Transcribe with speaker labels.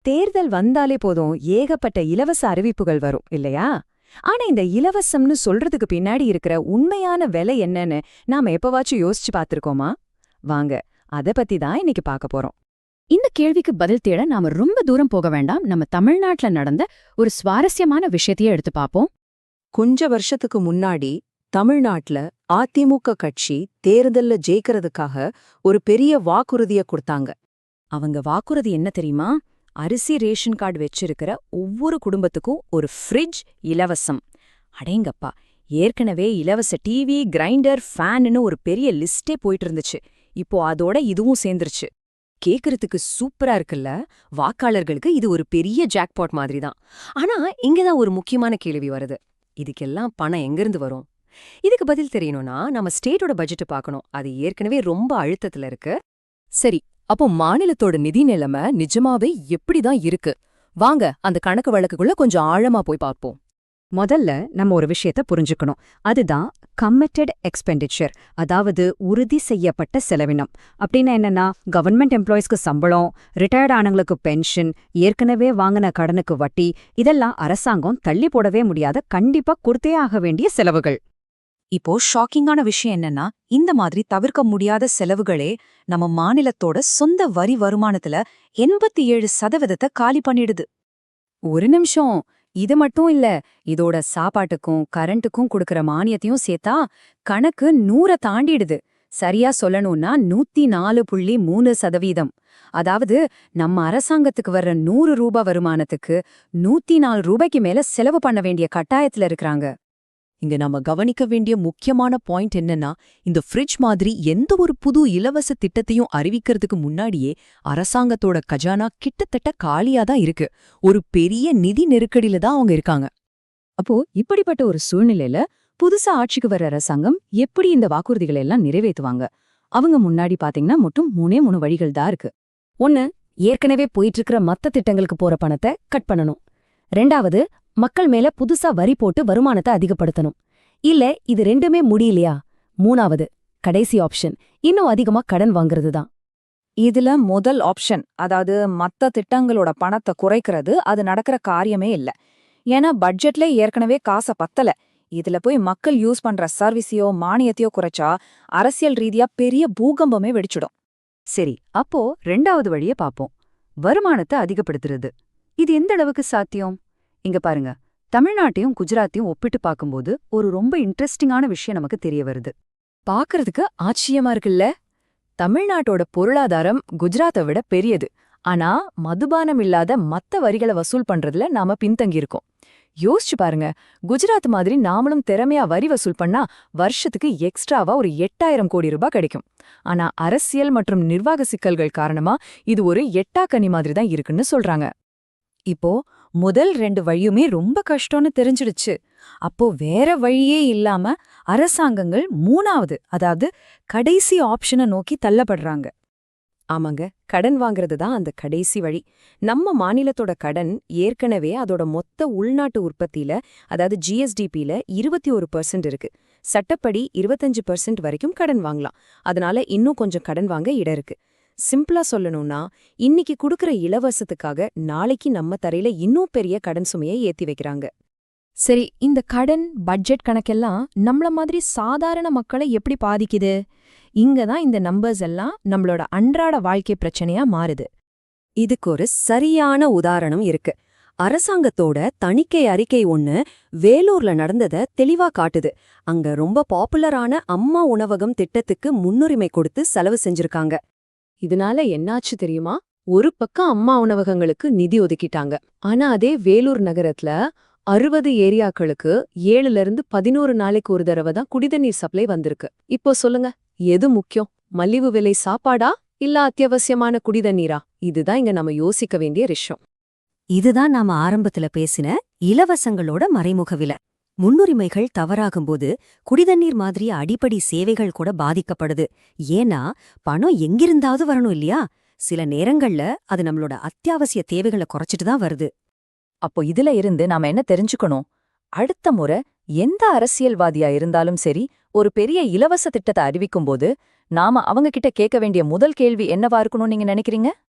Speaker 1: தேர்தல் வந்தாலே போதும் ஏகப்பட்ட இலவச அறிவிப்புகள் வரும் இல்லையா? ஆனா இந்த இலவசம்னு சொல்றதுக்கு பின்னாடி இருக்கிற உண்மையான விலை என்னன்னு நாம எப்பவாச்சும் யோசிச்சு பார்த்திருக்கோமா? வாங்க, அத பத்தி தான் இன்னைக்கு பார்க்க போறோம்.
Speaker 2: இந்த கேள்விக்கு பதில் தேட நாம ரொம்ப தூரம் போக வேண்டாம். நம்ம தமிழ்நாட்டுல நடந்த ஒரு சுவாரஸ்யமான விஷயத்தையே எடுத்து பார்ப்போம்.
Speaker 1: கொஞ்ச வருஷத்துக்கு முன்னாடி தமிழ்நாட்டுல அதிமுக கட்சி தேர்தல்ல ஜெயிக்கிறதுக்காக ஒரு பெரிய வாக்குறுதிய கொடுத்தாங்க. அவங்க வாக்குறுதி என்ன தெரியுமா? அரிசி ரேஷன் கார்டு வச்சிருக்கிற ஒவ்வொரு குடும்பத்துக்கும் ஒரு ஃப்ரிட்ஜ் இலவசம். அடேங்கப்பா, ஏற்கனவே இலவச டிவி, கிரைண்டர், ஃபேன்னு ஒரு பெரிய லிஸ்டே போயிட்டு இருந்துச்சு. இப்போ அதோட இதுவும் சேர்ந்துருச்சு. கேக்குறதுக்கு சூப்பரா இருக்குல்ல? வாக்காளர்களுக்கு இது ஒரு பெரிய ஜாக்பாட் மாதிரி தான். ஆனா இங்கதான் ஒரு முக்கியமான கேள்வி வருது. இதுக்கெல்லாம் பணம் எங்கிருந்து வரும்? இதுக்கு பதில் தெரியணும்னா நம்ம ஸ்டேட்டோட பட்ஜெட் பார்க்கணும். அது ஏற்கனவே ரொம்ப அழுத்தத்துல இருக்கு. சரி, அப்போ மாநிலத்தோட நிதி நிலைமை நிஜமாவே எப்படிதான் இருக்கு? வாங்க அந்த கணக்கு வழக்குக்குள்ள கொஞ்சம் ஆழமா போய் பார்ப்போம். முதல்ல நம்ம ஒரு விஷயத்த புரிஞ்சுக்கணும். அதுதான் கமிட்டட் எக்ஸ்பெண்டிச்சர், அதாவது உறுதி செய்யப்பட்ட செலவினம். அப்படின்னா என்னன்னா, கவர்மெண்ட் எம்ப்ளாயிஸ்க்கு சம்பளம், ரிட்டையர்ட் ஆனவங்களுக்கு பென்ஷன், ஏற்கனவே வாங்கின கடனுக்கு வட்டி, இதெல்லாம் அரசாங்கம் தள்ளி போடவே முடியாத, கண்டிப்பா கொடுத்தே ஆக வேண்டிய செலவுகள். இப்போ ஷாக்கிங்கான விஷயம் என்னன்னா, இந்த மாதிரி தவிர்க்க முடியாத செலவுகளே நம்ம மாநிலத்தோட சொந்த வரி வருமானத்துல 87% காலி பண்ணிடுது. ஒரு நிமிஷம், இது மட்டும் இல்ல, இதோட சாப்பாட்டுக்கும் கரண்ட்டுக்கும் கொடுக்கற மானியத்தையும் சேர்த்தா கணக்கு 100 தாண்டிடுது. சரியா சொல்லணும்னா 104.3%. அதாவது நம்ம அரசாங்கத்துக்கு வர்ற 100 ரூபாய் வருமானத்துக்கு 104 ரூபாய்க்கு மேல செலவு பண்ண வேண்டிய கட்டாயத்துல இருக்கிறாங்க. இங்க நம்ம கவனிக்க வேண்டிய முக்கியமான பாயிண்ட் என்னன்னா, இந்த ஃப்ரிட்ஜ் மாதிரி எந்த ஒரு புது இலவச திட்டத்தையும் அறிவிக்கிறதுக்கு முன்னாடியே அரசாங்கத்தோட கஜானா கிட்டத்தட்ட காலியா தான் இருக்கு. ஒரு பெரிய நிதி நெருக்கடியில தான் அவங்க இருக்காங்க. அப்போ இப்படிப்பட்ட ஒரு சூழ்நிலையில புதுசா ஆட்சிக்கு வர அரசாங்கம் எப்படி இந்த வாக்குறுதிகளை எல்லாம் நிறைவேற்றுவாங்க? அவங்க முன்னாடி பாத்தீங்கன்னா மட்டும் 3 வழிகள் தான் இருக்கு. ஒன்னு, ஏற்கனவே போயிட்டு இருக்கிற மத்த திட்டங்களுக்கு போற பணத்தை கட் பண்ணணும். ரெண்டாவது, மக்கள் மேல புதுசா வரி போட்டு வருமானத்தை அதிகப்படுத்தணும். இல்ல இது ரெண்டுமே முடியலையா, மூணாவது கடைசி ஆப்ஷன் இன்னும் அதிகமா கடன் வாங்குறது தான்.
Speaker 3: இதுல முதல் ஆப்ஷன், அதாவது மத்த திட்டங்களோட பணத்தை குறைக்கிறது, அது நடக்கிற காரியமே இல்ல. ஏன்னா பட்ஜெட்ல ஏற்கனவே காசை பத்தல. இதுல போய் மக்கள் யூஸ் பண்ற சர்வீஸையோ மானியத்தையோ குறைச்சா அரசியல் ரீதியா பெரிய பூகம்பமே வெடிச்சிடும்.
Speaker 1: சரி, அப்போ ரெண்டாவது வழிய பாப்போம். வருமானத்தை அதிகப்படுத்துறது. இது எந்த அளவுக்கு சாத்தியம்? இங்க பாருங்க, தமிழ்நாட்டையும் குஜராத்தையும் ஒப்பிட்டு பார்க்கும்போது ஒரு ரொம்ப இன்ட்ரெஸ்டிங்கான விஷயம் நமக்கு தெரிய வருது. பார்க்கறதுக்கு ஆச்சரியமா இருக்குல்ல? தமிழ்நாட்டோட பொருளாதாரம் குஜராத்தை விட பெரியது. ஆனா மதுபானம் இல்லாத மத்த வரிகளை வசூல் பண்றதுல நாம பின்தங்கியிருக்கோம். யோசிச்சு பாருங்க, குஜராத் மாதிரி நாமளும் திறமையா வரி வசூல் பண்ணா வருஷத்துக்கு எக்ஸ்ட்ராவா ஒரு 8000 கோடி ரூபாய் கிடைக்கும். ஆனா அரசியல் மற்றும் நிர்வாக சிக்கல்கள் காரணமா இது ஒரு எட்டாக்கனி மாதிரி தான் இருக்குன்னு சொல்றாங்க. இப்போ முதல் 2 வழியுமே ரொம்ப கஷ்டம்னு தெரிஞ்சிடுச்சு. அப்போ வேற வழியே இல்லாம அரசாங்கங்கள் மூணாவது, அதாவது கடைசி ஆப்ஷனை நோக்கி தள்ளப்படுறாங்க. ஆமாங்க, கடன் வாங்குறது தான் அந்த கடைசி வழி. நம்ம மாநிலத்தோட கடன் ஏற்கனவே அதோட மொத்த உள்நாட்டு உற்பத்தியில, அதாவது ஜிஎஸ்டிபியில 21% இருக்கு. சட்டப்படி 25% வரைக்கும் கடன் வாங்கலாம். அதனால இன்னும் கொஞ்சம் கடன் வாங்க இடம் இருக்கு. சிம்பிளா சொல்லணும்னா, இன்னைக்கு கொடுக்கற இலவசத்துக்காக நாளைக்கு நம்ம தரையில இன்னும் பெரிய கடன் சுமையை ஏத்தி வைக்கிறாங்க.
Speaker 2: சரி, இந்த கடன் பட்ஜெட் கணக்கெல்லாம் நம்மள மாதிரி சாதாரண மக்களை எப்படி பாதிக்குது? இங்கதான் இந்த நம்பர்ஸ் எல்லாம் நம்மளோட அன்றாட வாழ்க்கை பிரச்சனையா மாறுது.
Speaker 1: இதுக்கு ஒரு சரியான உதாரணம் இருக்கு. அரசாங்கத்தோட தணிக்கை அறிக்கை ஒன்னு வேலூர்ல நடந்தத தெளிவா காட்டுது. அங்க ரொம்ப பாப்புலரான அம்மா உணவகம் திட்டத்துக்கு முன்னுரிமை கொடுத்து செலவு செஞ்சிருக்காங்க. இதனால என்னாச்சு தெரியுமா? ஒரு பக்கம் அம்மா உணவகங்களுக்கு நிதி ஒதுக்கிட்டாங்க. ஆனா அதே வேலூர் நகரத்துல 60 ஏரியாக்களுக்கு 7-11 நாளைக்கு ஒரு தடவை தான் குடிதண்ணீர் சப்ளை வந்திருக்கு. இப்போ சொல்லுங்க, எது முக்கியம்? மலிவு விலை சாப்பாடா இல்ல அத்தியாவசியமான குடிதண்ணீரா? இதுதான் இங்க நம்ம யோசிக்க வேண்டிய விஷயம்.
Speaker 4: இதுதான் நாம ஆரம்பத்துல பேசின இலவசங்களோட மறைமுக விலை. முன்னுரிமைகள் தவறாகும்போது குடிதண்ணீர் மாதிரி அடிப்படை சேவைகள் கூட பாதிக்கப்படுது. ஏன்னா பணம் எங்கிருந்தாவது வரணும் இல்லையா? சில நேரங்கள்ல அது நம்மளோட அத்தியாவசிய தேவைகளை குறைச்சிட்டு தான் வருது.
Speaker 3: அப்போ இதுல இருந்து நாம என்ன தெரிஞ்சுக்கணும்? அடுத்த முறை எந்த அரசியல்வாதியா இருந்தாலும் சரி, ஒரு பெரிய இலவச திட்டத்தை அறிவிக்கும்போது நாம அவங்க கிட்ட கேட்க வேண்டிய முதல் கேள்வி என்னவா இருக்கணும்னு நீங்க நினைக்கிறீங்க?